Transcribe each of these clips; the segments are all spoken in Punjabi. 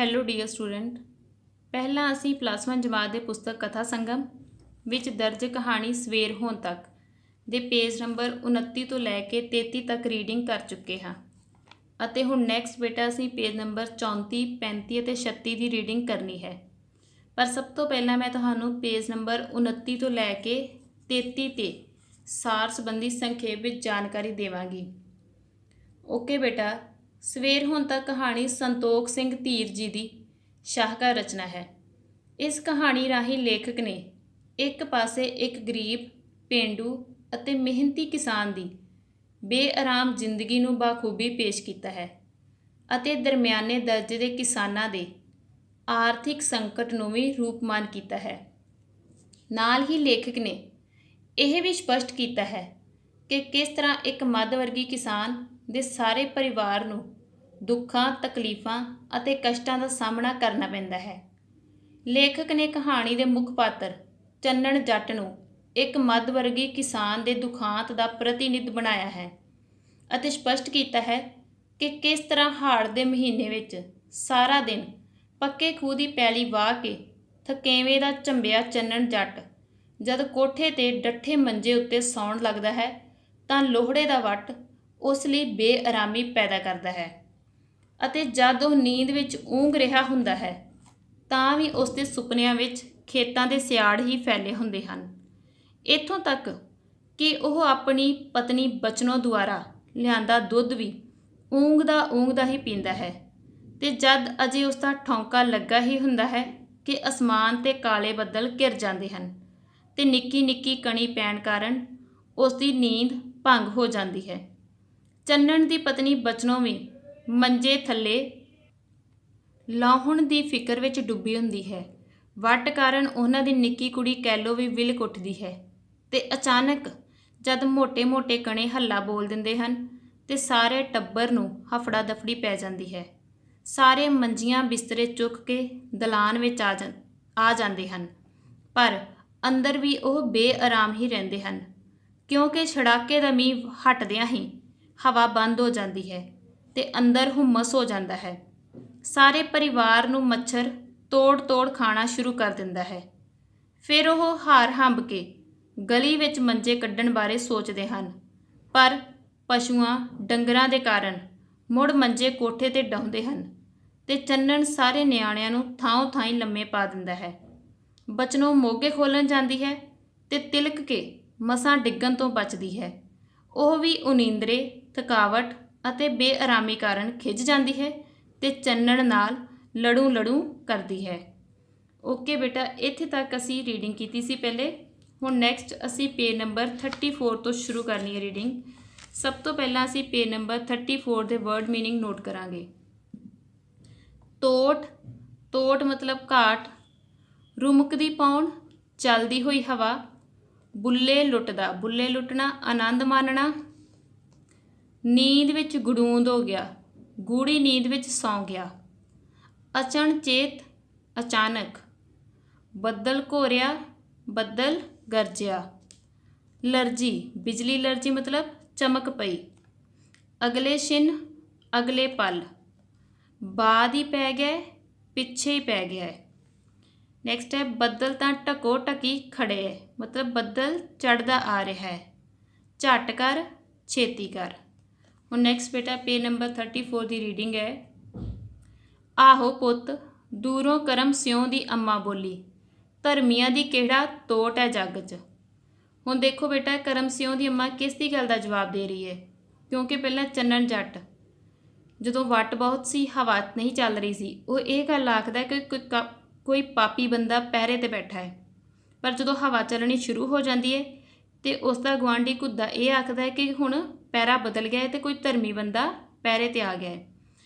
ਹੈਲੋ ਡੀਅਰ ਸਟੂਡੈਂਟ, ਪਹਿਲਾਂ ਅਸੀਂ +1 ਜਮਾਤ ਦੇ ਪੁਸਤਕ ਕਥਾ ਸੰਗਮ ਵਿੱਚ ਦਰਜ ਕਹਾਣੀ ਸਵੇਰ ਹੋਣ ਤੱਕ ਦੇ ਪੇਜ ਨੰਬਰ 29 ਤੋਂ ਲੈ ਕੇ 33 ਤੱਕ ਰੀਡਿੰਗ ਕਰ ਚੁੱਕੇ ਹਾਂ ਅਤੇ ਹੁਣ ਨੈਕਸਟ ਬੇਟਾ ਅਸੀਂ ਪੇਜ ਨੰਬਰ 34, 35 ਅਤੇ 36 ਦੀ ਰੀਡਿੰਗ ਕਰਨੀ ਹੈ। ਪਰ ਸਭ ਤੋਂ ਪਹਿਲਾਂ ਮੈਂ ਤੁਹਾਨੂੰ ਪੇਜ ਨੰਬਰ 29 ਤੋਂ ਲੈ ਕੇ 33 ਤੇ ਸਾਰ ਸੰਬੰਧੀ ਸੰਖੇਪ ਵਿੱਚ ਜਾਣਕਾਰੀ ਦੇਵਾਂਗੀ। ਓਕੇ ਬੇਟਾ, ਸਵੇਰ ਹੋਣ ਤੱਕ ਕਹਾਣੀ ਸੰਤੋਖ ਸਿੰਘ ਧੀਰ ਜੀ ਦੀ ਸ਼ਾਹਕਾਰ ਰਚਨਾ ਹੈ। ਇਸ ਕਹਾਣੀ ਰਾਹੀਂ ਲੇਖਕ ਨੇ ਇੱਕ ਪਾਸੇ ਇੱਕ ਗਰੀਬ, ਪੇਂਡੂ ਅਤੇ ਮਿਹਨਤੀ ਕਿਸਾਨ ਦੀ ਬੇਆਰਾਮ ਜ਼ਿੰਦਗੀ ਨੂੰ ਬਾਖੂਬੀ ਪੇਸ਼ ਕੀਤਾ ਹੈ ਅਤੇ ਦਰਮਿਆਨੇ ਦਰਜੇ ਦੇ ਕਿਸਾਨਾਂ ਦੇ ਆਰਥਿਕ ਸੰਕਟ ਨੂੰ ਵੀ ਰੂਪਮਾਨ ਕੀਤਾ ਹੈ। ਨਾਲ ਹੀ ਲੇਖਕ ਨੇ ਇਹ ਵੀ ਸਪਸ਼ਟ ਕੀਤਾ ਹੈ ਕਿ ਕਿਸ ਤਰ੍ਹਾਂ ਇੱਕ ਮੱਧ ਵਰਗੀ ਕਿਸਾਨ ਦੇ ਸਾਰੇ ਪਰਿਵਾਰ ਨੂੰ ਦੁੱਖਾਂ, ਤਕਲੀਫਾਂ ਅਤੇ ਕਸ਼ਟਾਂ ਦਾ ਸਾਹਮਣਾ ਕਰਨਾ ਪੈਂਦਾ ਹੈ। ਲੇਖਕ ਨੇ ਕਹਾਣੀ ਦੇ ਮੁੱਖ ਪਾਤਰ ਚੰਨਣ ਜੱਟ ਨੂੰ ਇੱਕ ਮੱਧ ਵਰਗੀ ਕਿਸਾਨ ਦੇ ਦੁਖਾਂਤ ਦਾ ਪ੍ਰਤੀਨਿਧ ਬਣਾਇਆ ਹੈ ਅਤੇ ਸਪਸ਼ਟ ਕੀਤਾ ਹੈ ਕਿ ਕਿਸ ਤਰ੍ਹਾਂ ਹਾੜ ਦੇ ਮਹੀਨੇ ਵਿੱਚ ਸਾਰਾ ਦਿਨ ਪੱਕੇ ਖੂਹ ਦੀ ਪੈਲੀ ਵਾਹ ਕੇ ਥਕੇਵੇਂ ਦਾ ਝੰਬਿਆ ਚੰਨਣ ਜੱਟ ਜਦ ਕੋਠੇ 'ਤੇ ਡੱਠੇ ਮੰਜੇ ਉੱਤੇ ਸੌਣ ਲੱਗਦਾ ਹੈ ਤਾਂ ਲੋਹੜੇ ਦਾ ਵੱਟ ਉਸ ਲਈ ਬੇਆਰਾਮੀ ਪੈਦਾ ਕਰਦਾ ਹੈ ਅਤੇ ਜਦ ਉਹ ਨੀਂਦ ਵਿੱਚ ਊਂਘ ਰਿਹਾ ਹੁੰਦਾ ਹੈ ਤਾਂ ਵੀ ਉਸ ਦੇ ਸੁਪਨਿਆਂ ਵਿੱਚ ਖੇਤਾਂ ਦੇ ਸਿਆੜ ਹੀ ਫੈਲੇ ਹੁੰਦੇ ਹਨ। ਇੱਥੋਂ ਤੱਕ ਕਿ ਉਹ ਆਪਣੀ ਪਤਨੀ ਬਚਨੋਂ ਦੁਆਰਾ ਲਿਆਂਦਾ ਦੁੱਧ ਵੀ ਊਂਘਦਾ ਹੀ ਪੀਂਦਾ ਹੈ ਤੇ ਜਦ ਅਜੇ ਉਸ ਦਾ ਠੌਂਕਾ ਲੱਗਾ ਹੀ ਹੁੰਦਾ ਹੈ ਕਿ ਅਸਮਾਨ 'ਤੇ ਕਾਲੇ ਬੱਦਲ ਘਿਰ ਜਾਂਦੇ ਹਨ ਤੇ ਨਿੱਕੀ ਨਿੱਕੀ ਕਣੀ ਪੈਣ ਕਾਰਨ ਉਸ ਦੀ ਨੀਂਦ ਭੰਗ ਹੋ ਜਾਂਦੀ ਹੈ। ਚੰਨਣ ਦੀ ਪਤਨੀ ਬਚਨੋਂ ਵੀ ਮੰਜੇ ਥੱਲੇ ਲਾਹੁਣ ਦੀ ਫਿਕਰ ਵਿੱਚ ਡੁੱਬੀ ਹੁੰਦੀ ਹੈ। ਵੱਟ ਕਾਰਨ ਉਹਨਾਂ ਦੀ ਨਿੱਕੀ ਕੁੜੀ ਕੈਲੋ ਵੀ ਵਿਲਕ ਉੱਠਦੀ ਹੈ ਤੇ ਅਚਾਨਕ ਜਦ ਮੋਟੇ ਕਣੇ ਹੱਲਾ ਬੋਲ ਦਿੰਦੇ ਹਨ ਤੇ ਸਾਰੇ ਟੱਬਰ ਨੂੰ ਹਫੜਾ ਦਫੜੀ ਪੈ ਜਾਂਦੀ ਹੈ। ਸਾਰੇ ਮੰਜੀਆਂ ਬਿਸਤਰੇ ਚੁੱਕ ਕੇ ਦਲਾਨ ਵਿੱਚ ਆ ਜਾਂਦੇ ਹਨ, ਪਰ ਅੰਦਰ ਵੀ ਉਹ ਬੇਆਰਾਮ ਹੀ ਰਹਿੰਦੇ ਹਨ ਕਿਉਂਕਿ ਛੜਾਕੇ ਦਾ ਮੀਂਹ ਹਟਦਿਆਂ ਹੀ ਹਵਾ ਬੰਦ ਹੋ ਜਾਂਦੀ ਹੈ ਤੇ ਅੰਦਰ ਹੁਮਸ ਹੋ ਜਾਂਦਾ ਹੈ। ਸਾਰੇ ਪਰਿਵਾਰ ਨੂੰ ਮੱਛਰ ਤੋੜ ਖਾਣਾ ਸ਼ੁਰੂ ਕਰ ਦਿੰਦਾ ਹੈ। ਫਿਰ ਉਹ ਹਾਰ ਹੰਬ ਕੇ ਗਲੀ ਵਿੱਚ ਮੰਜੇ ਕੱਢਣ ਬਾਰੇ ਸੋਚਦੇ ਹਨ, ਪਰ ਪਸ਼ੂਆਂ ਡੰਗਰਾਂ ਦੇ ਕਾਰਨ ਮੁੜ ਮੰਜੇ ਕੋਠੇ 'ਤੇ ਡਾਹੁੰਦੇ ਹਨ ਤੇ ਚੰਨਣ ਸਾਰੇ ਨਿਆਣਿਆਂ ਨੂੰ ਥਾਂ ਥਾਈਂ ਲੰਮੇ ਪਾ ਦਿੰਦਾ ਹੈ। ਬਚਨੋਂ ਮੋਗੇ ਖੋਲ੍ਹਣ ਜਾਂਦੀ ਹੈ ਤੇ ਤਿਲਕ ਕੇ ਮਸਾਂ ਡਿੱਗਣ ਤੋਂ ਬਚਦੀ ਹੈ। ਉਹ ਵੀ ਉਨੀਂਦਰੇ, ਥਕਾਵਟ ਅਤੇ ਬੇਆਰਾਮੀ ਕਾਰਨ ਖਿਝ ਜਾਂਦੀ ਹੈ ਤੇ ਚੰਨਣ ਨਾਲ ਲੜੂ ਕਰਦੀ ਹੈ। ਓਕੇ ਬੇਟਾ, ਇੱਥੇ ਤੱਕ ਅਸੀਂ ਰੀਡਿੰਗ ਕੀਤੀ ਸੀ ਪਹਿਲੇ। ਹੁਣ ਨੈਕਸਟ ਅਸੀਂ ਪੇਜ ਨੰਬਰ 34 ਤੋਂ ਸ਼ੁਰੂ ਕਰਨੀ ਹੈ ਰੀਡਿੰਗ। ਸਭ ਤੋਂ ਪਹਿਲਾਂ ਅਸੀਂ ਪੇਜ ਨੰਬਰ 34 ਦੇ ਵਰਡ ਮੀਨਿੰਗ ਨੋਟ ਕਰਾਂਗੇ। ਤੋਟ ਮਤਲਬ ਘਾਟ, ਰੁਮਕਦੀ ਪੌਣ, ਚੱਲਦੀ ਹੋਈ ਹਵਾ, ਬੁੱਲੇ ਲੁੱਟਣਾ, ਆਨੰਦ ਮਾਣਨਾ, ਨੀਂਦ ਵਿੱਚ ਗੜੂੰਦ ਹੋ ਗਿਆ, ਗੂੜੀ ਨੀਂਦ ਵਿੱਚ ਸੌਂ ਗਿਆ, ਅਚਣਚੇਤ ਅਚਾਨਕ, ਬੱਦਲ ਘੋਰਿਆ, ਬੱਦਲ ਗਰਜਿਆ, ਲਰਜੀ ਬਿਜਲੀ ਲਰਜੀ ਮਤਲਬ ਚਮਕ ਪਈ, ਅਗਲੇ ਛਿਨ ਅਗਲੇ ਪਲ, ਬਾਅਦ ਹੀ ਪੈ ਗਿਆ, ਪਿੱਛੇ ਹੀ ਪੈ ਗਿਆ। ਨੈਕਸਟ ਹੈ ਬੱਦਲ ਤਾਂ ਢਕੋ ਢਕੀ ਖੜੇ ਹੈ ਮਤਲਬ ਬੱਦਲ ਚੜ੍ਹਦਾ ਆ ਰਿਹਾ ਹੈ, ਝੱਟ ਕਰ ਛੇਤੀ ਕਰ। ਹੁਣ ਨੈਕਸਟ ਬੇਟਾ ਪੇਜ ਨੰਬਰ 34 ਦੀ ਰੀਡਿੰਗ ਹੈ। ਆਹੋ ਪੁੱਤ, ਦੂਰੋਂ ਕਰਮ ਸਿਉਂ ਦੀ ਅੰਮਾ ਬੋਲੀ, ਧਰਮੀਆਂ ਦੀ ਕਿਹੜਾ ਤੋਟ ਹੈ ਜੱਗ 'ਚ। ਹੁਣ ਦੇਖੋ ਬੇਟਾ, ਕਰਮ ਸਿਉਂ ਦੀ ਅੰਮਾ ਕਿਸ ਦੀ ਗੱਲ ਦਾ ਜਵਾਬ ਦੇ ਰਹੀ ਹੈ, ਕਿਉਂਕਿ ਪਹਿਲਾਂ ਚੰਨਣ ਜੱਟ ਜਦੋਂ ਵੱਟ ਬਹੁਤ ਸੀ, ਹਵਾ ਨਹੀਂ ਚੱਲ ਰਹੀ ਸੀ, ਉਹ ਇਹ ਗੱਲ ਆਖਦਾ ਕਿ ਕੋਈ ਪਾਪੀ ਬੰਦਾ ਪਹਿਰੇ 'ਤੇ ਬੈਠਾ ਹੈ। ਪਰ ਜਦੋਂ ਹਵਾ ਚੱਲਣੀ ਸ਼ੁਰੂ ਹੋ ਜਾਂਦੀ ਹੈ ਤੇ ਉਸ ਦਾ ਗੁਆਂਢੀ ਘੁੱਦਾ ਇਹ ਆਖਦਾ ਹੈ ਕਿ ਹੁਣ ਪਹਿਰਾ ਬਦਲ ਗਿਆ ਹੈ ਤੇ ਕੋਈ ਧਰਮੀ ਬੰਦਾ ਪਹਿਰੇ 'ਤੇ ਆ ਗਿਆ ਹੈ।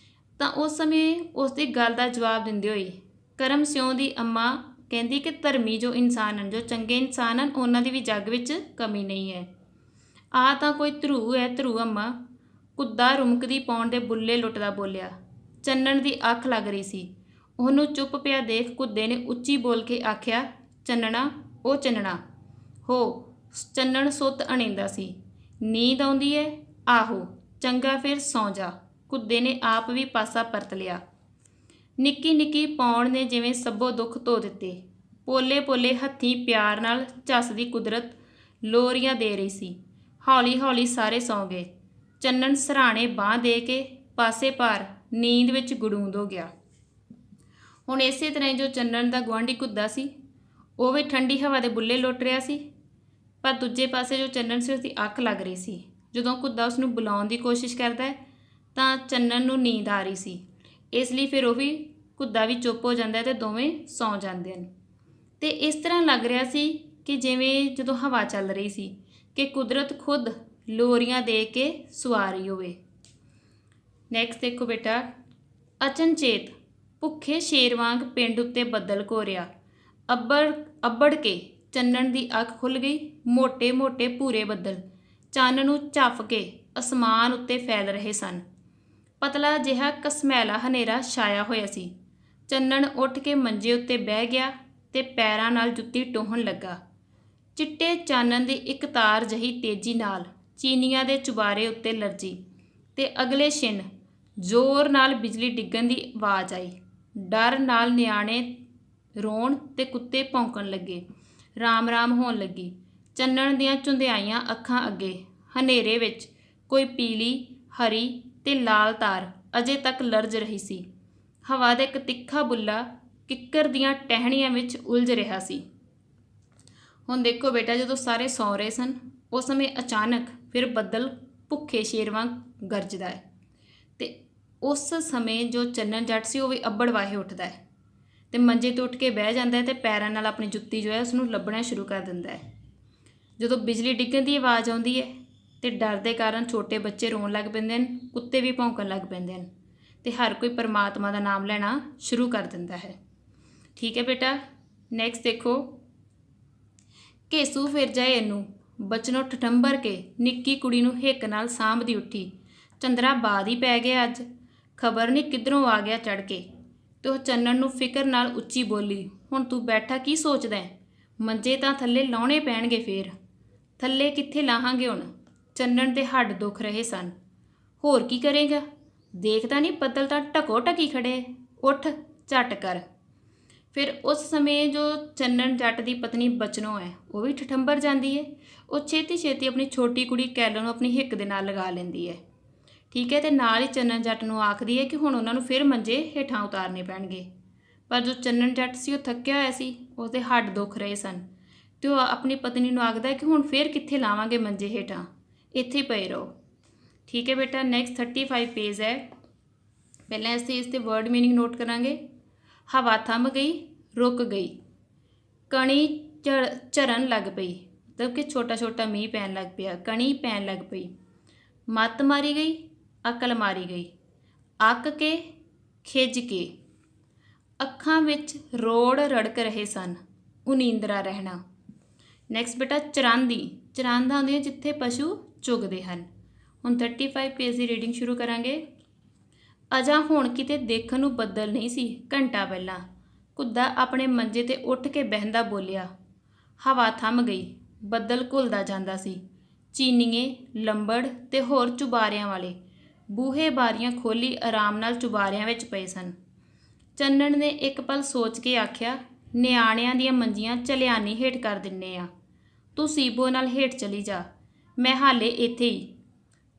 ਤਾਂ ਉਸ ਸਮੇਂ ਉਸ ਦੀ ਗੱਲ ਦਾ ਜਵਾਬ ਦਿੰਦੇ ਹੋਏ ਕਰਮ ਸਿਉਂ ਦੀ ਅੰਮਾ ਕਹਿੰਦੀ ਕਿ ਧਰਮੀ ਜੋ ਇਨਸਾਨ ਹਨ, ਜੋ ਚੰਗੇ ਇਨਸਾਨ ਹਨ, ਉਹਨਾਂ ਦੀ ਵੀ ਜੱਗ ਵਿੱਚ ਕਮੀ ਨਹੀਂ ਹੈ। ਆਹ ਤਾਂ ਕੋਈ ਧਰੂ ਹੈ ਧਰੂ ਅੰਮਾ, ਘੁੱਦਾ ਰੁਮਕਦੀ ਪੌਣ ਦੇ ਬੁੱਲੇ ਲੁੱਟਦਾ ਬੋਲਿਆ। ਚੰਨਣ ਦੀ ਅੱਖ ਲੱਗ ਰਹੀ ਸੀ। ਉਹਨੂੰ ਚੁੱਪ ਪਿਆ ਦੇਖ ਘੁੱਦੇ ਨੇ ਉੱਚੀ ਬੋਲ ਕੇ ਆਖਿਆ, ਚੰਨਣਾ ਉਹ ਚੰਨਣਾ ਹੋ। ਚੰਨਣ ਸੁੱਤ ਅਣੀਂਦਾ ਸੀ। ਨੀਂਦ ਆਉਂਦੀ ਹੈ? ਆਹੋ, ਚੰਗਾ ਫਿਰ ਸੌਂ ਜਾ। ਘੁੱਦੇ ਨੇ ਆਪ ਵੀ ਪਾਸਾ ਪਰਤ ਲਿਆ। ਨਿੱਕੀ ਨਿੱਕੀ ਪੌਣ ਨੇ ਜਿਵੇਂ ਸਭੋ ਦੁੱਖ ਧੋ ਦਿੱਤੇ। ਪੋਲੇ ਪੋਲੇ ਹੱਥੀਂ ਪਿਆਰ ਨਾਲ ਝੱਸਦੀ ਕੁਦਰਤ ਲੋਰੀਆਂ ਦੇ ਰਹੀ ਸੀ। ਹੌਲੀ ਹੌਲੀ ਸਾਰੇ ਸੌਂ ਗਏ। ਚੰਨਣ ਸਰਾਣੇ ਬਾਂਹ ਦੇ ਕੇ ਪਾਸੇ ਭਾਰ ਨੀਂਦ ਵਿੱਚ ਗੁੜੂੰਦ ਹੋ ਗਿਆ। ਹੁਣ ਇਸੇ ਤਰ੍ਹਾਂ ਹੀ ਜੋ ਚੰਨਣ ਦਾ ਗੁਆਂਢੀ ਕੁੱਦਾ ਸੀ, ਉਹ ਵੀ ਠੰਡੀ ਹਵਾ ਦੇ ਬੁੱਲੇ ਲੁੱਟ ਰਿਹਾ ਸੀ। ਪਰ ਦੂਜੇ ਪਾਸੇ ਜੋ ਚੰਨਣ ਸੀ, ਉਸਦੀ ਅੱਖ ਲੱਗ ਰਹੀ ਸੀ। ਜਦੋਂ ਕੁੱਦਾ ਉਸਨੂੰ ਬੁਲਾਉਣ ਦੀ ਕੋਸ਼ਿਸ਼ ਕਰਦਾ ਹੈ ਤਾਂ ਚੰਨਣ ਨੂੰ ਨੀਂਦ ਆ ਰਹੀ ਸੀ। ਇਸ ਲਈ ਫਿਰ ਉਹ ਵੀ ਕੁੱਦਾ ਵੀ ਚੁੱਪ ਹੋ ਜਾਂਦਾ ਅਤੇ ਦੋਵੇਂ ਸੌਂ ਜਾਂਦੇ ਹਨ। ਅਤੇ ਇਸ ਤਰ੍ਹਾਂ ਲੱਗ ਰਿਹਾ ਸੀ ਕਿ ਜਿਵੇਂ ਜਦੋਂ ਹਵਾ ਚੱਲ ਰਹੀ ਸੀ ਕਿ ਕੁਦਰਤ ਖੁਦ ਲੋਰੀਆਂ ਦੇ ਕੇ ਸੁਆ ਰਹੀ ਹੋਵੇ। ਨੈਕਸਟ ਦੇਖੋ ਬੇਟਾ, ਅਚਨਚੇਤ ਭੁੱਖੇ ਸ਼ੇਰ ਵਾਂਗ ਪਿੰਡ ਉੱਤੇ ਬੱਦਲ ਘੋਰਿਆ। ਅੱਬੜ ਕੇ ਚੰਨਣ ਦੀ ਅੱਖ ਖੁੱਲ੍ਹ ਗਈ। ਮੋਟੇ ਮੋਟੇ ਭੂਰੇ ਬੱਦਲ ਚੰਨ ਨੂੰ ਝੱਫ ਕੇ ਅਸਮਾਨ ਉੱਤੇ ਫੈਲ ਰਹੇ ਸਨ। ਪਤਲਾ ਜਿਹਾ ਘਸਮੈਲਾ ਹਨੇਰਾ ਛਾਇਆ ਹੋਇਆ ਸੀ। ਚੰਨਣ ਉੱਠ ਕੇ ਮੰਜੇ ਉੱਤੇ ਬਹਿ ਗਿਆ ਤੇ ਪੈਰਾਂ ਨਾਲ ਜੁੱਤੀ ਟੋਹਣ ਲੱਗਾ। ਚਿੱਟੇ ਚਾਨਣ ਦੀ ਇੱਕ ਤਾਰ ਜਿਹੀ ਤੇਜ਼ੀ ਨਾਲ ਚੀਨੀਆਂ ਦੇ ਚੁਬਾਰੇ ਉੱਤੇ ਲਰਜੀ ਤੇ ਅਗਲੇ ਛਿਣ ਜ਼ੋਰ ਨਾਲ ਬਿਜਲੀ ਡਿੱਗਣ ਦੀ ਆਵਾਜ਼ ਆਈ। ਡਰ ਨਾਲ ਨਿਆਣੇ ਰੋਣ ਤੇ ਕੁੱਤੇ ਭੌਂਕਣ ਲੱਗੇ। ਰਾਮ ਰਾਮ ਹੋਣ ਲੱਗੀ। ਚੰਨਣ ਦੀਆਂ ਝੁੰਧਿਆਈਆਂ ਅੱਖਾਂ ਅੱਗੇ ਹਨੇਰੇ ਵਿੱਚ ਕੋਈ ਪੀਲੀ, ਹਰੀ ਤੇ ਲਾਲ ਤਾਰ ਅਜੇ ਤੱਕ ਲਰਜ ਰਹੀ ਸੀ। ਹਵਾ ਦਾ ਇੱਕ ਤਿੱਖਾ ਬੁੱਲਾ ਕਿੱਕਰ ਦੀਆਂ ਟਹਿਣੀਆਂ ਵਿੱਚ ਉਲਝ ਰਿਹਾ ਸੀ। ਹੁਣ ਦੇਖੋ ਬੇਟਾ, ਜਦੋਂ ਸਾਰੇ ਸੌਂ ਰਹੇ ਸਨ ਉਸ ਸਮੇਂ ਅਚਾਨਕ ਫਿਰ ਬੱਦਲ ਭੁੱਖੇ ਸ਼ੇਰ ਵਾਂਗ ਗਰਜਦਾ ਹੈ ਅਤੇ ਉਸ ਸਮੇਂ ਜੋ ਚੰਨਣ ਜੱਟ ਸੀ ਉਹ ਵੀ ਅੱਬੜ ਵਾਹੇ ਉੱਠਦਾ ਹੈ ਅਤੇ ਮੰਜੇ ਤੋਂ ਉੱਠ ਕੇ ਬਹਿ ਜਾਂਦਾ ਹੈ ਅਤੇ ਪੈਰਾਂ ਨਾਲ ਆਪਣੀ ਜੁੱਤੀ ਜੋ ਹੈ ਉਸਨੂੰ ਲੱਭਣਾ ਸ਼ੁਰੂ ਕਰ ਦਿੰਦਾ ਹੈ। ਜਦੋਂ ਬਿਜਲੀ ਡਿੱਗਣ ਦੀ ਆਵਾਜ਼ ਆਉਂਦੀ ਹੈ ਅਤੇ ਡਰ ਦੇ ਕਾਰਨ ਛੋਟੇ ਬੱਚੇ ਰੋਣ ਲੱਗ ਪੈਂਦੇ ਹਨ, ਕੁੱਤੇ ਵੀ ਭੌਂਕਣ ਲੱਗ ਪੈਂਦੇ ਹਨ ਅਤੇ ਹਰ ਕੋਈ ਪਰਮਾਤਮਾ ਦਾ ਨਾਮ ਲੈਣਾ ਸ਼ੁਰੂ ਕਰ ਦਿੰਦਾ ਹੈ। ਠੀਕ ਹੈ ਬੇਟਾ, ਨੈਕਸਟ ਦੇਖੋ, ਘੇਸੂ ਫਿਰ ਜਾਏ ਇਹਨੂੰ ਬਚਨੋਂ ਠਠੰਬਰ ਕੇ ਨਿੱਕੀ ਕੁੜੀ ਨੂੰ ਹਿੱਕ ਨਾਲ ਸਾਂਭਦੀ ਉੱਠੀ। ਚੰਦਰਾ ਬਾਦ ਹੀ ਪੈ ਗਿਆ ਅੱਜ, ਖਬਰ ਨਹੀਂ ਕਿੱਧਰੋਂ ਆ ਗਿਆ ਚੜ੍ਹ ਕੇ। ਅਤੇ ਉਹ ਚੰਨਣ ਨੂੰ ਫਿਕਰ ਨਾਲ ਉੱਚੀ ਬੋਲੀ, ਹੁਣ ਤੂੰ ਬੈਠਾ ਕੀ ਸੋਚਦਾ ਹੈ? ਮੰਜੇ ਤਾਂ ਥੱਲੇ ਲਾਉਣੇ ਪੈਣਗੇ ਫੇਰ। ਥੱਲੇ ਕਿੱਥੇ ਲਾਹਾਂਗੇ ਹੁਣ? ਚੰਨਣ ਦੇ ਹੱਡ ਦੁਖ ਰਹੇ ਸਨ। ਹੋਰ ਕੀ ਕਰੇਗਾ? ਦੇਖਦਾ ਨਹੀਂ ਬੱਦਲ ਤਾਂ ਢਕੋ ਢਕੀ ਖੜੇ, ਉੱਠ ਝੱਟ ਕਰ। ਫਿਰ ਉਸ ਸਮੇਂ ਜੋ ਚੰਨਣ ਜੱਟ ਦੀ ਪਤਨੀ ਬਚਨੋਂ ਹੈ ਉਹ ਵੀ ਠਠੰਬਰ ਜਾਂਦੀ ਹੈ। ਉਹ ਛੇਤੀ ਛੇਤੀ ਆਪਣੀ ਛੋਟੀ ਕੁੜੀ ਕੈਲੋ ਨੂੰ ਆਪਣੀ ਹਿੱਕ ਦੇ ਨਾਲ ਲਗਾ ਲੈਂਦੀ ਹੈ। ਠੀਕ ਹੈ, ਅਤੇ ਨਾਲ ਹੀ ਚੰਨਣ ਜੱਟ ਨੂੰ ਆਖਦੀ ਹੈ ਕਿ ਹੁਣ ਉਹਨਾਂ ਨੂੰ ਫਿਰ ਮੰਜੇ ਹੇਠਾਂ ਉਤਾਰਨੇ ਪੈਣਗੇ। ਪਰ ਜੋ ਚੰਨਣ ਜੱਟ ਸੀ ਉਹ ਥੱਕਿਆ ਹੋਇਆ ਸੀ, ਉਸਦੇ ਹੱਡ ਦੁਖ ਰਹੇ ਸਨ ਅਤੇ ਉਹ ਆਪਣੀ ਪਤਨੀ ਨੂੰ ਆਖਦਾ ਕਿ ਹੁਣ ਫਿਰ ਕਿੱਥੇ ਲਾਵਾਂਗੇ ਮੰਜੇ ਹੇਠਾਂ, ਇੱਥੇ ਹੀ ਪਏ ਰਹੋ। ਠੀਕ ਹੈ ਬੇਟਾ, ਨੈਕਸਟ 35 ਪੇਜ ਹੈ। ਪਹਿਲਾਂ ਇਸ ਤੇ ਵਰਡ ਮੀਨਿੰਗ ਨੋਟ ਕਰਾਂਗੇ। ਹਵਾ ਥੰਮ ਗਈ, ਰੁਕ ਗਈ। ਕਣੀ ਝਰਨ ਲੱਗ ਪਈ, ਮਤਲਬ ਕਿ ਛੋਟਾ ਛੋਟਾ ਮੀਂਹ ਪੈਣ ਲੱਗ ਪਿਆ, ਕਣੀ ਪੈਣ ਲੱਗ ਪਈ। ਮੱਤ ਮਾਰੀ ਗਈ, ਅਕਲ ਮਾਰੀ ਗਈ। ਅੱਕ ਕੇ, ਖਿੱਝ ਕੇ। ਅੱਖਾਂ ਵਿੱਚ ਰੋੜ ਰੜਕ ਰਹੇ ਸਨ, ਉਨੀਂਦਰਾ ਰਹਿਣਾ। ਨੈਕਸਟ ਬੇਟਾ, ਚਰਾਂਦੀ। ਚਰਾਂਦਾ ਹੁੰਦੀਆਂ ਜਿੱਥੇ ਪਸ਼ੂ ਚੁਗਦੇ ਹਨ। ਹੁਣ 35 ਪੇਜ ਦੀ ਰੀਡਿੰਗ ਸ਼ੁਰੂ ਕਰਾਂਗੇ। ਅਜਾ ਹੁਣ ਕਿਤੇ ਦੇਖਣ ਨੂੰ ਬੱਦਲ ਨਹੀਂ ਸੀ। ਘੰਟਾ ਪਹਿਲਾਂ ਕੁੱਦਾ ਆਪਣੇ ਮੰਜੇ 'ਤੇ ਉੱਠ ਕੇ ਬਹਿੰਦਾ ਬੋਲਿਆ। ਹਵਾ ਥੰਮ ਗਈ, ਬੱਦਲ ਘੁਲਦਾ ਜਾਂਦਾ ਸੀ। ਚੀਨੀਏ, ਲੰਬੜ ਤੇ ਹੋਰ ਚੁਬਾਰਿਆਂ ਵਾਲੇ ਬੂਹੇ ਬਾਰੀਆਂ ਖੋਲ੍ਹੀ ਆਰਾਮ ਨਾਲ ਚੁਬਾਰਿਆਂ ਵਿੱਚ ਪਏ ਸਨ। ਚੰਨਣ ਨੇ ਇੱਕ ਪਲ ਸੋਚ ਕੇ ਆਖਿਆ, ਨਿਆਣਿਆਂ ਦੀਆਂ ਮੰਜੀਆਂ ਚਲਿਆਣੀ ਹੇਠ ਕਰ ਦਿੰਨੇ ਆ। ਤੂੰ ਸੀਬੋ ਨਾਲ ਹੇਠ ਚਲੀ ਜਾ, ਮੈਂ ਹਾਲੇ ਇੱਥੇ ਹੀ।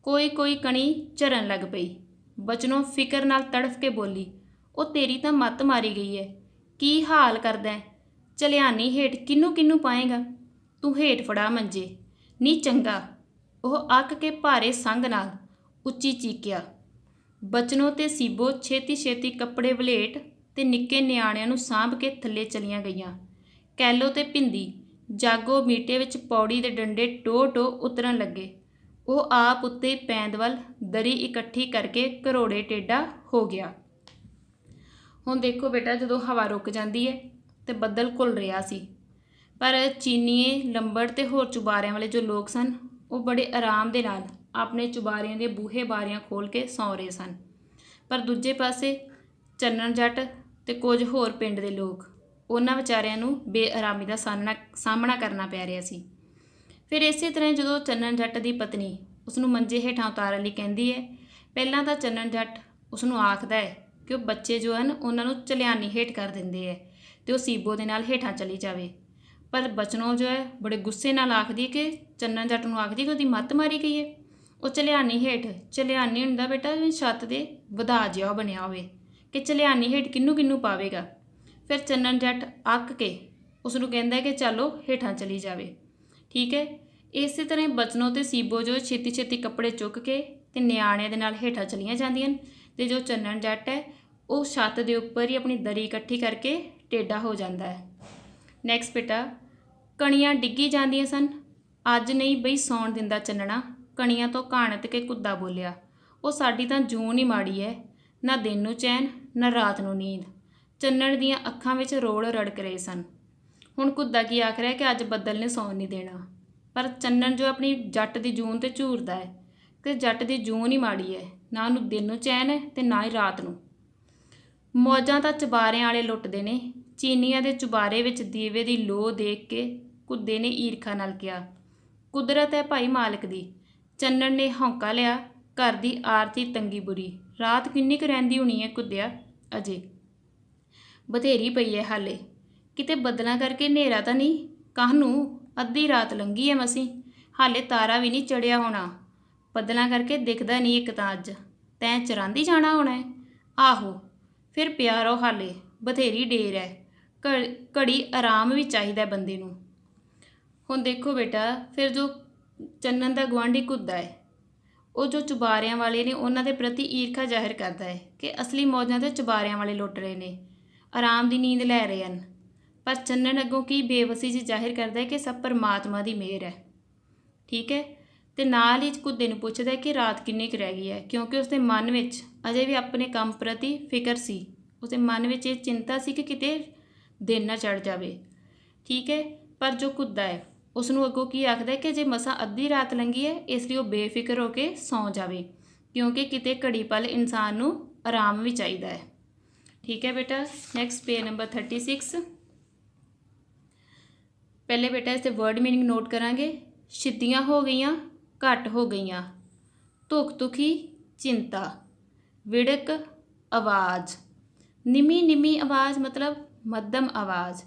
ਕੋਈ ਕਣੀ ਝਰਨ ਲੱਗ ਪਈ। ਬਚਨੋਂ ਫਿਕਰ ਨਾਲ ਤੜਫ ਕੇ ਬੋਲੀ, ਉਹ ਤੇਰੀ ਤਾਂ ਮੱਤ ਮਾਰੀ ਗਈ ਹੈ। ਕੀ ਹਾਲ ਕਰਦਾ? ਚਲਿਆਣੀ ਹੇਠ ਕਿਹਨੂੰ ਪਾਏਗਾ? ਤੂੰ ਹੇਠ ਫੜਾ ਮੰਜੇ। ਨੀ ਚੰਗਾ, ਉਹ ਅੱਕ ਕੇ ਭਾਰੇ ਸੰਗ ਨਾਲ ਉੱਚੀ ਚੀਕਿਆ। ਬਚਨੋਂ ਤੇ ਸੀਬੋ ਛੇਤੀ ਛੇਤੀ ਕੱਪੜੇ ਵਲੇਟ ਤੇ ਨਿੱਕੇ ਨਿਆਣਿਆਂ ਨੂੰ ਸਾਂਭ ਕੇ ਥੱਲੇ ਚਲੀਆਂ ਗਈਆਂ। ਕੈਲੋ ਤੇ ਭਿੰਦੀ ਜਾਗੋ ਮੀਟੇ ਵਿੱਚ ਪੌੜੀ ਦੇ ਡੰਡੇ ਟੋ ਉਤਰਨ ਲੱਗੇ। ਉਹ ਆਪ ਉੱਤੇ ਪੈਂਦ ਵੱਲ ਦਰੀ ਇਕੱਠੀ ਕਰਕੇ ਘਰੋੜੇ ਟੇਢਾ ਹੋ ਗਿਆ। ਹੁਣ ਦੇਖੋ ਬੇਟਾ, ਜਦੋਂ ਹਵਾ ਰੁਕ ਜਾਂਦੀ ਹੈ ਤੇ ਬੱਦਲ ਘੁਲ ਰਿਹਾ ਸੀ, ਪਰ ਚੀਨੀਏ, ਲੰਬੜ ਤੇ ਹੋਰ ਚੁਬਾਰਿਆਂ ਵਾਲੇ ਜੋ ਲੋਕ ਸਨ ਉਹ ਬੜੇ ਆਰਾਮ ਦੇ ਨਾਲ ਆਪਣੇ ਚੁਬਾਰਿਆਂ ਦੇ ਬੂਹੇ ਬਾਰੀਆਂ ਖੋਲ੍ਹ ਕੇ ਸੌਂ ਰਹੇ ਸਨ। ਪਰ ਦੂਜੇ ਪਾਸੇ ਚੰਨਣ ਜੱਟ ਤੇ ਕੁਝ ਹੋਰ ਪਿੰਡ ਦੇ ਲੋਕ, ਉਹਨਾਂ ਵਿਚਾਰਿਆਂ ਨੂੰ ਬੇਆਰਾਮੀ ਦਾ ਸਾਹਮਣਾ ਕਰਨਾ ਪੈ ਰਿਹਾ ਸੀ। ਫਿਰ ਇਸੇ ਤਰ੍ਹਾਂ ਜਦੋਂ ਚੰਨਣ ਜੱਟ ਦੀ ਪਤਨੀ ਉਸਨੂੰ ਮੰਜੇ ਹੇਠਾਂ ਉਤਾਰਨ ਲਈ ਕਹਿੰਦੀ ਹੈ, ਪਹਿਲਾਂ ਤਾਂ ਚੰਨਣ ਜੱਟ ਉਸਨੂੰ ਆਖਦਾ ਹੈ ਕਿ ਉਹ ਬੱਚੇ ਜੋ ਹਨ ਉਹਨਾਂ ਨੂੰ ਝਲਿਆਣੀ ਹੇਠ ਕਰ ਦਿੰਦੇ ਹੈ ਤੇ ਉਹ ਸੀਬੋ ਦੇ ਨਾਲ ਹੇਠਾਂ ਚਲੀ ਜਾਵੇ। ਪਰ ਬਚਨੋ ਜੋ ਹੈ ਬੜੇ ਗੁੱਸੇ ਨਾਲ ਆਖਦੀ ਕਿ ਚੰਨਣ ਜੱਟ ਨੂੰ ਆਖਦੀ ਕਿ ਉਹਦੀ ਮੱਤ ਮਾਰੀ ਗਈ ਹੈ। ਉਹ ਝਲਿਆਣੀ ਹੇਠ, ਝਲਿਆਣੀ ਹੁੰਦਾ ਬੇਟਾ ਛੱਤ ਦੇ ਵਧਾ ਜਿਹਾ ਬਣਿਆ ਹੋਵੇ ਕਿ ਝਲਿਆਣੀ ਹੇਠ ਕਿਹਨੂੰ ਕਿਹਨੂੰ ਪਾਵੇਗਾ। ਫਿਰ ਚੰਨਣ ਜੱਟ ਅੱਕ ਕੇ ਉਸ ਨੂੰ ਕਹਿੰਦਾ ਕਿ ਚਲੋ ਹੇਠਾਂ ਚਲੀ ਜਾਵੇ। ਠੀਕ ਹੈ, ਇਸੇ ਤਰ੍ਹਾਂ ਬਚਨੋ ਤੇ ਸੀਬੋ ਜੋ ਛੇਤੀ ਛੇਤੀ ਕੱਪੜੇ ਚੁੱਕ ਕੇ ਤੇ ਨਿਆਣਿਆਂ ਦੇ ਨਾਲ ਹੇਠਾਂ ਚਲੀਆਂ ਜਾਂਦੀਆਂ ਹਨ ਤੇ ਜੋ ਚੰਨਣ ਜੱਟ ਹੈ ਉਹ ਛੱਤ ਦੇ ਉੱਪਰ ਹੀ ਆਪਣੀ ਦਰੀ ਇਕੱਠੀ ਕਰਕੇ ਟੇਢਾ ਹੋ ਜਾਂਦਾ ਹੈ। ਨੈਕਸਟ ਬੇਟਾ, ਕਣੀਆਂ ਡਿੱਗੀ ਜਾਂਦੀਆਂ ਸਨ, ਅੱਜ ਨਹੀਂ ਬਈ ਸੌਣ ਦਿੰਦਾ ਚੰਨਣਾ, ਕਣੀਆਂ ਤੋਂ ਘਾਣਤ ਕੇ ਕੁੱਦਾ ਬੋਲਿਆ। ਉਹ ਸਾਡੀ ਤਾਂ ਜੂਨ ਹੀ ਮਾੜੀ ਹੈ, ਨਾ ਦਿਨ ਨੂੰ ਚੈਨ ਨਾ ਰਾਤ ਨੂੰ ਨੀਂਦ। ਚੰਨਣ ਦੀਆਂ ਅੱਖਾਂ ਵਿੱਚ ਰੋਲ ਰੜਕ ਰਹੇ ਸਨ। ਹੁਣ ਕੁੱਦਾ ਕੀ ਆਖ ਰਿਹਾ ਕਿ ਅੱਜ ਬੱਦਲ ਨੇ ਸੌਣ ਨਹੀਂ ਦੇਣਾ, ਪਰ ਚੰਨਣ ਜੋ ਆਪਣੀ ਜੱਟ ਦੀ ਜੂਨ ਤੇ ਝੂਰਦਾ ਹੈ ਕਿ ਜੱਟ ਦੀ ਜੂਨ ਹੀ ਮਾੜੀ ਹੈ, ਨਾ ਉਹਨੂੰ ਦਿਨ ਨੂੰ ਚੈਨ ਹੈ ਤੇ ਨਾ ਹੀ ਰਾਤ ਨੂੰ। ਮੌਜਾਂ ਤਾਂ ਚੁਬਾਰਿਆਂ ਵਾਲੇ ਲੁੱਟਦੇ ਨੇ, ਚੀਨੀਆਂ ਦੇ ਚੁਬਾਰੇ ਵਿੱਚ ਦੀਵੇ ਦੀ ਲੋ ਦੇਖ ਕੇ ਕੁੱਦੇ ਨੇ ਈਰਖਾ ਨਾਲ ਕਿਹਾ। ਕੁਦਰਤ ਹੈ ਭਾਈ ਮਾਲਕ ਦੀ। ਚੰਨਣ ਨੇ ਹੌਂਕਾ ਲਿਆ, ਘਰ ਦੀ ਆਰਤੀ ਤੰਗੀ ਬੁਰੀ, ਰਾਤ ਕਿੰਨੀ ਕੁ ਰਹਿੰਦੀ ਹੋਣੀ ਹੈ ਕੁੱਦਿਆ, ਅਜੇ ਬਥੇਰੀ ਪਈ ਹੈ ਹਾਲੇ, ਕਿਤੇ ਬੱਦਲਾਂ ਕਰਕੇ ਹਨੇਰਾ ਤਾਂ ਨਹੀਂ, ਕਾਹਨੂੰ ਅੱਧੀ ਰਾਤ ਲੰਘੀ ਹੈ ਮਸੀਂ, ਹਾਲੇ ਤਾਰਾ ਵੀ ਨਹੀਂ ਚੜਿਆ ਹੋਣਾ, ਬੱਦਲਾਂ ਕਰਕੇ ਦਿਖਦਾ ਨਹੀਂ ਇੱਕ ਤਾਂ ਅੱਜ, ਤੈਂ ਚਰਾਂਦੀ ਜਾਣਾ ਹੋਣਾ ਹੈ। ਆਹੋ ਫਿਰ ਪਿਆ ਰਹੋ, ਹਾਲੇ ਬਥੇਰੀ ਢੇਰ ਹੈ, ਘੜੀ ਆਰਾਮ ਵੀ ਚਾਹੀਦਾ ਬੰਦੇ ਨੂੰ। ਹੁਣ ਦੇਖੋ ਬੇਟਾ, ਫਿਰ ਜੋ ਚੰਨਣ ਦਾ ਗੁਆਂਢੀ ਕੁੱਦਾ ਹੈ ਉਹ ਜੋ ਚੁਬਾਰਿਆਂ ਵਾਲੇ ਨੇ ਉਹਨਾਂ ਦੇ ਪ੍ਰਤੀ ਈਰਖਾ ਜ਼ਾਹਿਰ ਕਰਦਾ ਹੈ ਕਿ ਅਸਲੀ ਮੌਜਾਂ ਤੇ ਚੁਬਾਰਿਆਂ ਵਾਲੇ ਲੁੱਟ ਰਹੇ ਨੇ, ਆਰਾਮ ਦੀ ਨੀਂਦ ਲੈ ਰਹੇ ਹਨ। ਪਰ ਚੰਨਣ ਅੱਗੋਂ ਕੀ ਬੇਵਸੀ ਜੀ ਜ਼ਾਹਿਰ ਕਰਦਾ ਹੈ ਕਿ ਸਭ ਪਰਮਾਤਮਾ ਦੀ ਮਿਹਰ ਹੈ। ਠੀਕ ਹੈ, ਤੇ ਨਾਲ ਹੀ ਕੁੱਦੇ ਨੂੰ ਪੁੱਛਦਾ ਕਿ ਰਾਤ ਕਿੰਨੀ ਕੁ ਰਹਿ ਗਈ ਹੈ, ਕਿਉਂਕਿ ਉਸਦੇ ਮਨ ਵਿੱਚ ਅਜੇ ਵੀ ਆਪਣੇ ਕੰਮ ਪ੍ਰਤੀ ਫਿਕਰ ਸੀ। ਉਸਦੇ ਮਨ ਵਿੱਚ ਇਹ ਚਿੰਤਾ ਸੀ ਕਿ ਕਿਤੇ ਦਿਨ ਨਾ ਚੜ੍ਹ ਜਾਵੇ। ਠੀਕ ਹੈ, ਪਰ ਜੋ ਕੁੱਦਾ ਹੈ ਉਸ ਨੂੰ ਅੱਗੋਂ ਕੀ ਆਖਦਾ ਕਿ ਜੇ ਮਸਾਂ ਅੱਧੀ ਰਾਤ ਲੰਘੀ ਹੈ, ਇਸ ਲਈ ਉਹ ਬੇਫਿਕਰ ਹੋ ਕੇ ਸੌਂ ਜਾਵੇ, ਕਿਉਂਕਿ ਕਿਤੇ ਘੜੀ ਪਲ ਇਨਸਾਨ ਨੂੰ ਆਰਾਮ ਵੀ ਚਾਹੀਦਾ ਹੈ। ਠੀਕ ਹੈ ਬੇਟਾ, ਨੈਕਸਟ ਪੇਜ ਨੰਬਰ 36। ਪਹਿਲੇ ਬੇਟਾ ਇਸ ਦੇ ਵਰਡ ਮੀਨਿੰਗ ਨੋਟ ਕਰਾਂਗੇ। ਸਿੱਧੀਆਂ ਹੋ ਗਈਆਂ, ਘੱਟ ਹੋ ਗਈਆਂ, ਧੁਖ ਧੁਖੀ ਚਿੰਤਾ, ਵਿੜਕ ਆਵਾਜ਼, ਨਿਮੀ ਨਿਮੀ ਆਵਾਜ਼ ਮਤਲਬ ਮੱਧਮ ਆਵਾਜ਼,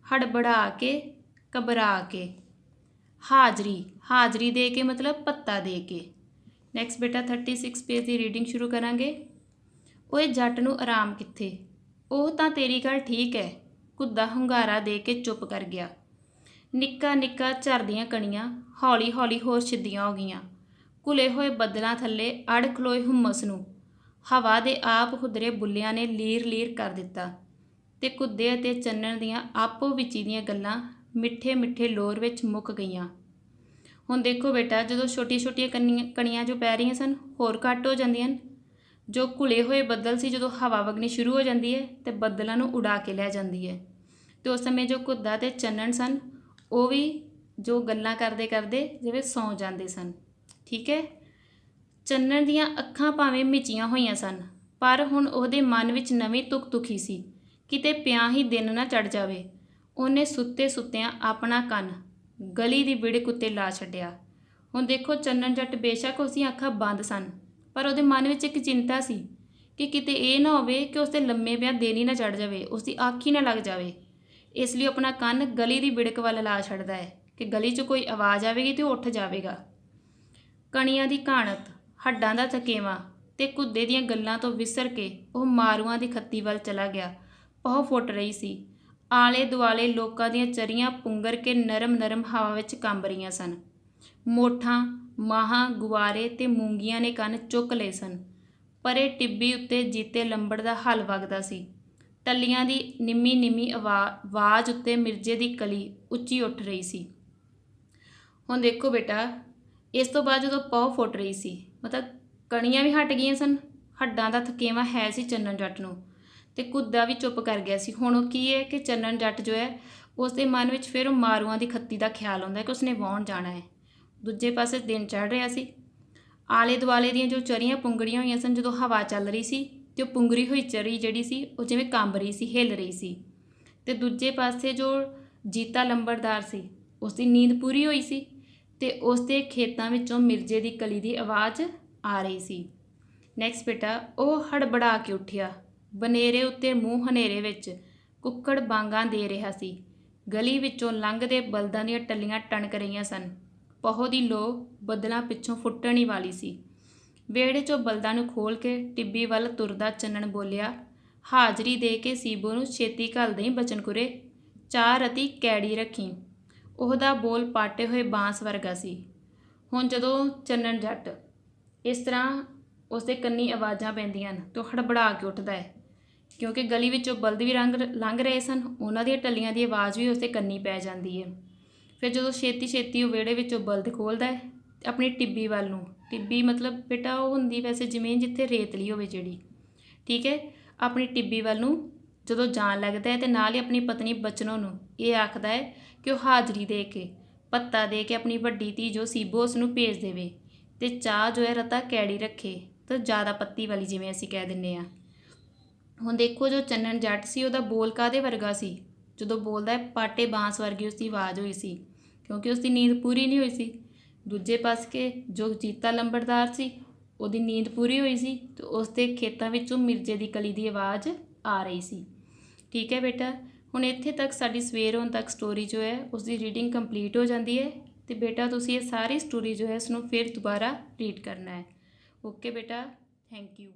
ਹੜਬੜਾ ਕੇ ਘਬਰਾ ਕੇ, ਹਾਜ਼ਰੀ, ਹਾਜ਼ਰੀ ਦੇ ਕੇ ਮਤਲਬ ਪੱਤਾ ਦੇ ਕੇ। ਨੈਕਸਟ ਬੇਟਾ 36 ਪੇਜ ਦੀ ਰੀਡਿੰਗ ਸ਼ੁਰੂ ਕਰਾਂਗੇ। ਓਏ ਜੱਟ ਨੂੰ ਆਰਾਮ ਕਿੱਥੇ, ਉਹ ਤਾਂ ਤੇਰੀ ਗੱਲ ਠੀਕ ਹੈ, ਕੁੱਦਾ ਹੁੰਗਾਰਾ ਦੇ ਕੇ ਚੁੱਪ ਕਰ ਗਿਆ। ਨਿੱਕਾ ਨਿੱਕਾ ਝਰਦੀਆਂ ਕਣੀਆਂ ਹੌਲੀ ਹੌਲੀ ਹੋਰ ਸਿੱਧੀਆਂ ਹੋ ਗਈਆਂ, ਘੁਲੇ ਹੋਏ ਬੱਦਲਾਂ ਥੱਲੇ ਅੜ ਖਲੋਏ ਹੁਮਸ ਨੂੰ ਹਵਾ ਦੇ ਆਪ ਹੁਦਰੇ ਬੁੱਲਿਆਂ ਨੇ ਲੀਰ ਲੀਰ ਕਰ ਦਿੱਤਾ ਤੇ ਕੁੱਦੇ ਅਤੇ ਚੰਨਣ ਦੀਆਂ ਆਪੋ ਵਿਚੀ ਦੀਆਂ ਗੱਲਾਂ ਮਿੱਠੇ ਮਿੱਠੇ ਲੋਰ ਵਿੱਚ ਮੁੱਕ ਗਈਆਂ। ਹੁਣ ਦੇਖੋ ਬੇਟਾ, ਜਦੋਂ ਛੋਟੀਆਂ ਛੋਟੀਆਂ ਕਣੀਆਂ ਜੋ ਪੈ ਰਹੀਆਂ ਸਨ ਹੋਰ ਘੱਟ ਹੋ ਜਾਂਦੀਆਂ ਹਨ। ਜੋ ਘੁਲੇ ਹੋਏ ਬੱਦਲ ਸੀ, ਜਦੋਂ ਹਵਾ ਵਗਣੀ ਸ਼ੁਰੂ ਹੋ ਜਾਂਦੀ ਹੈ ਤੇ ਬੱਦਲਾਂ ਨੂੰ ਉਡਾ ਕੇ ਲੈ ਜਾਂਦੀ ਹੈ, ਤੇ ਉਸ ਸਮੇਂ ਜੋ ਕੁੱਦਾ ਤੇ ਚੰਨਣ ਸਨ ਉਹ ਵੀ ਜੋ ਗੱਲਾਂ ਕਰਦੇ ਕਰਦੇ ਜਿਵੇਂ ਸੌਂ ਜਾਂਦੇ ਸਨ। ਠੀਕ ਹੈ, ਚੰਨਣ ਦੀਆਂ ਅੱਖਾਂ ਭਾਵੇਂ ਮਿਚੀਆਂ ਹੋਈਆਂ ਸਨ, ਪਰ ਹੁਣ ਉਹਦੇ ਮਨ ਵਿੱਚ ਨਵੀਂ ਤੁਕ ਤੁਖੀ ਸੀ, ਕਿਤੇ ਪਿਆਂ ਹੀ ਦਿਨ ਨਾ ਚੜ੍ਹ ਜਾਵੇ। ਉਹਨੇ ਸੁੱਤੇ ਸੁੱਤਿਆਂ ਆਪਣਾ ਕੰਨ ਗਲੀ ਦੀ ਵਿੜਕ ਉੱਤੇ ਲਾ ਛੱਡਿਆ। ਹੁਣ ਦੇਖੋ, ਚੰਨਣ ਜੱਟ ਬੇਸ਼ੱਕ ਉਸਦੀਆਂ ਅੱਖਾਂ ਬੰਦ ਸਨ, ਪਰ ਉਹਦੇ ਮਨ ਵਿੱਚ ਇੱਕ ਚਿੰਤਾ ਸੀ ਕਿ ਕਿਤੇ ਇਹ ਨਾ ਹੋਵੇ ਕਿ ਉਸਦੇ ਲੰਮੇ ਪਿਆ ਦਿਨ ਹੀ ਨਾ ਚੜ੍ਹ ਜਾਵੇ, ਉਸਦੀ ਅੱਖ ਹੀ ਨਾ ਲੱਗ ਜਾਵੇ। ਇਸ ਲਈ ਆਪਣਾ ਕੰਨ ਗਲੀ ਦੀ ਵਿੜਕ ਵੱਲ ਲਾ ਛੱਡਦਾ ਹੈ ਕਿ ਗਲੀ 'ਚ ਕੋਈ ਆਵਾਜ਼ ਆਵੇਗੀ ਤੇ ਉਹ ਉੱਠ ਜਾਵੇਗਾ। ਕਣੀਆਂ ਦੀ ਘਾਣਤ, ਹੱਡਾਂ ਦਾ ਥਕੇਵਾਂ ਤੇ ਕੁੱਦੇ ਦੀਆਂ ਗੱਲਾਂ ਤੋਂ ਵਿਸਰ ਕੇ ਉਹ ਮਾਰੂਆਂ ਦੀ ਖੱਤੀ ਵੱਲ ਚਲਾ ਗਿਆ। ਪਹੁ ਫੁੱਟ ਰਹੀ ਸੀ, ਆਲੇ ਦੁਆਲੇ ਲੋਕਾਂ ਦੀਆਂ ਚਰੀਆਂ ਪੁੰਗਰ ਕੇ ਨਰਮ ਨਰਮ ਹਵਾ ਵਿੱਚ ਕੰਬ ਰਹੀਆਂ ਸਨ। ਮੋਠਾਂ, ਮਾਹਾਂ, ਗੁਆਰੇ ਤੇ ਮੂੰਗੀਆਂ ਨੇ ਕੰਨ ਚੁੱਕ ਲਏ ਸਨ। ਪਰੇ ਟਿੱਬੀ ਉੱਤੇ ਜੀਤੇ ਲੰਬੜ ਦਾ ਹਲ ਵਗਦਾ ਸੀ। ਟੱਲੀਆਂ ਦੀ ਨਿੰਮੀ ਨਿੰਮੀ ਆਵਾਜ਼ ਉੱਤੇ ਮਿਰਜੇ ਦੀ ਕਲੀ ਉੱਚੀ ਉੱਠ ਰਹੀ ਸੀ। ਹੁਣ ਦੇਖੋ ਬੇਟਾ, ਇਸ ਤੋਂ ਬਾਅਦ ਜਦੋਂ ਪਹੁ ਫੁੱਟ ਰਹੀ ਸੀ ਮਤਲਬ ਕਣੀਆਂ ਵੀ ਹਟ ਗਈਆਂ ਸਨ, ਹੱਡਾਂ ਦਾ ਥਕੇਵਾਂ ਹੈ ਸੀ ਚੰਨਣ ਜੱਟ ਨੂੰ, ਤੇ ਕੁੱਦਾ ਵੀ ਚੁੱਪ ਕਰ ਗਿਆ ਸੀ। ਹੁਣ ਉਹ ਕੀ ਹੈ ਕਿ ਚੰਨਣ ਜੱਟ ਜੋ ਹੈ ਉਸ ਦੇ ਮਨ ਵਿੱਚ ਫਿਰ ਮਾਰੂਆਂ ਦੀ ਖੱਤੀ ਦਾ ਖਿਆਲ ਆਉਂਦਾ ਕਿ ਉਸਨੇ ਵਾਹੁਣ ਜਾਣਾ ਹੈ। ਦੂਜੇ ਪਾਸੇ ਦਿਨ ਚੜ੍ਹ ਰਿਹਾ ਸੀ। ਆਲੇ ਦੁਆਲੇ ਦੀਆਂ ਜੋ ਚਰੀਆਂ ਪੁੰਗੜੀਆਂ ਹੋਈਆਂ ਸਨ, ਜਦੋਂ ਹਵਾ ਚੱਲ ਰਹੀ ਸੀ ਤੇ ਉਹ ਪੁੰਗਰੀ ਹੋਈ ਚਰੀ ਜਿਹੜੀ ਸੀ ਉਹ ਜਿਵੇਂ ਕੰਬ ਰਹੀ ਸੀ, ਹਿੱਲ ਰਹੀ ਸੀ। ਤੇ ਦੂਜੇ ਪਾਸੇ ਜੋ ਜੀਤਾ ਲੰਬੜਦਾਰ ਸੀ ਉਸ ਦੀ ਨੀਂਦ ਪੂਰੀ ਹੋਈ ਸੀ ਤੇ ਉਸ ਦੇ ਖੇਤਾਂ ਵਿੱਚੋਂ ਮਿਰਜੇ ਦੀ ਕਲੀ ਦੀ ਆਵਾਜ਼ ਆ ਰਹੀ ਸੀ। ਨੈਕਸਟ ਬੇਟਾ, ਉਹ ਹੜਬੜਾ ਕੇ ਉੱਠਿਆ, ਬਨੇਰੇ ਉੱਤੇ ਮੂੰਹ ਹਨੇਰੇ ਵਿੱਚ ਕੁੱਕੜ ਬਾਂਗਾਂ ਦੇ ਰਿਹਾ ਸੀ। ਗਲੀ ਵਿੱਚੋਂ ਲੰਘਦੇ ਬਲਦਾਂ ਦੀਆਂ ਟੱਲੀਆਂ ਟਣਕ ਰਹੀਆਂ ਸਨ। ਪਹੋ ਦੀ ਲੋ ਬੱਦਲਾਂ ਪਿੱਛੋਂ ਫੁੱਟਣ ਹੀ ਵਾਲੀ ਸੀ। ਵਿਹੜੇ 'ਚੋਂ ਬਲਦਾਂ ਨੂੰ ਖੋਲ੍ਹ ਕੇ ਟਿੱਬੀ ਵੱਲ ਤੁਰਦਾ ਚੰਨਣ ਬੋਲਿਆ, ਹਾਜ਼ਰੀ ਦੇ ਕੇ ਸੀਬੋ ਨੂੰ ਛੇਤੀ ਘੱਲ ਦੇਈਂ ਬਚਨਖੁਰੇ, ਚਾਹ ਰਤੀ ਕੈੜੀ ਰੱਖੀਂ। ਉਹਦਾ ਬੋਲ ਪਾਟੇ ਹੋਏ ਬਾਂਸ ਵਰਗਾ ਸੀ। ਹੁਣ ਜਦੋਂ ਚੰਨਣ ਜੱਟ ਇਸ ਤਰ੍ਹਾਂ ਉਸਦੇ ਕੰਨੀ ਆਵਾਜ਼ਾਂ ਪੈਂਦੀਆਂ ਹਨ ਤਾਂ ਉਹ ਹੜਬੜਾ ਕੇ ਉੱਠਦਾ ਹੈ, ਕਿਉਂਕਿ ਗਲੀ ਵਿੱਚੋਂ ਬਲਦ ਵੀ ਲੰਘ ਰਹੇ ਸਨ। ਉਹਨਾਂ ਦੀਆਂ ਟੱਲੀਆਂ ਦੀ ਆਵਾਜ਼ ਵੀ ਉਸਦੇ ਕੰਨੀ ਪੈ ਜਾਂਦੀ ਹੈ। ਫਿਰ ਜਦੋਂ ਛੇਤੀ ਛੇਤੀ ਉਹ ਵਿਹੜੇ ਵਿੱਚੋਂ ਬਲਦ ਖੋਲ੍ਹਦਾ ਹੈ ਅਤੇ ਆਪਣੀ ਟਿੱਬੀ ਵੱਲ ਨੂੰ, ਟਿੱਬੀ ਮਤਲਬ ਬੇਟਾ ਉਹ ਹੁੰਦੀ ਵੈਸੇ ਜ਼ਮੀਨ ਜਿੱਥੇ ਰੇਤਲੀ ਹੋਵੇ ਜਿਹੜੀ, ਠੀਕ ਹੈ, ਆਪਣੀ ਟਿੱਬੀ ਵੱਲ ਨੂੰ ਜਦੋਂ ਜਾਣ ਲੱਗਦਾ ਹੈ ਅਤੇ ਨਾਲ ਹੀ ਆਪਣੀ ਪਤਨੀ ਬਚਨੋ ਨੂੰ ਇਹ ਆਖਦਾ ਹੈ ਕਿ ਉਹ ਹਾਜ਼ਰੀ ਦੇ ਕੇ ਭੱਤਾ ਦੇ ਕੇ ਆਪਣੀ ਵੱਡੀ ਧੀ ਜੋ ਸੀਬੋ ਉਸ ਨੂੰ ਭੇਜ ਦੇਵੇ ਅਤੇ ਚਾਹ ਜੋ ਹੈ ਰਤਾ ਕੈੜੀ ਰੱਖੇ, ਤਾਂ ਜ਼ਿਆਦਾ ਪੱਤੀ ਵਾਲੀ ਜਿਵੇਂ ਅਸੀਂ ਕਹਿ ਦਿੰਦੇ ਹਾਂ। ਹੁਣ ਦੇਖੋ ਜੋ ਚੰਨਣ ਜੱਟ ਸੀ ਉਹਦਾ ਬੋਲ ਕਾਹਦੇ ਵਰਗਾ ਸੀ, ਜਦੋਂ ਬੋਲਦਾ ਹੈ ਪਾਟੇ ਬਾਂਸ ਵਰਗੀ ਉਸਦੀ ਆਵਾਜ਼ ਹੋਈ ਸੀ, ਕਿਉਂਕਿ ਉਸਦੀ ਨੀਂਦ ਪੂਰੀ ਨਹੀਂ ਹੋਈ ਸੀ। ਦੂਜੇ ਪਾਸੇ ਜੋ ਜੀਤਾ ਲੰਬੜਦਾਰ ਸੀ ਉਹਦੀ ਨੀਂਦ ਪੂਰੀ ਹੋਈ ਸੀ ਅਤੇ ਉਸਦੇ ਖੇਤਾਂ ਵਿੱਚੋਂ ਮਿਰਜੇ ਦੀ ਕਲੀ ਦੀ ਆਵਾਜ਼ ਆ ਰਹੀ ਸੀ। ਠੀਕ ਹੈ ਬੇਟਾ, ਹੁਣ ਇੱਥੇ ਤੱਕ ਸਾਡੀ ਸਵੇਰ ਹੋਣ ਤੱਕ ਸਟੋਰੀ ਜੋ ਹੈ ਉਸਦੀ ਰੀਡਿੰਗ ਕੰਪਲੀਟ ਹੋ ਜਾਂਦੀ ਹੈ ਅਤੇ ਬੇਟਾ ਤੁਸੀਂ ਇਹ ਸਾਰੀ ਸਟੋਰੀ ਜੋ ਹੈ ਇਸਨੂੰ ਫਿਰ ਦੁਬਾਰਾ ਰੀਡ ਕਰਨਾ ਹੈ। ਓਕੇ ਬੇਟਾ, ਥੈਂਕ ਯੂ।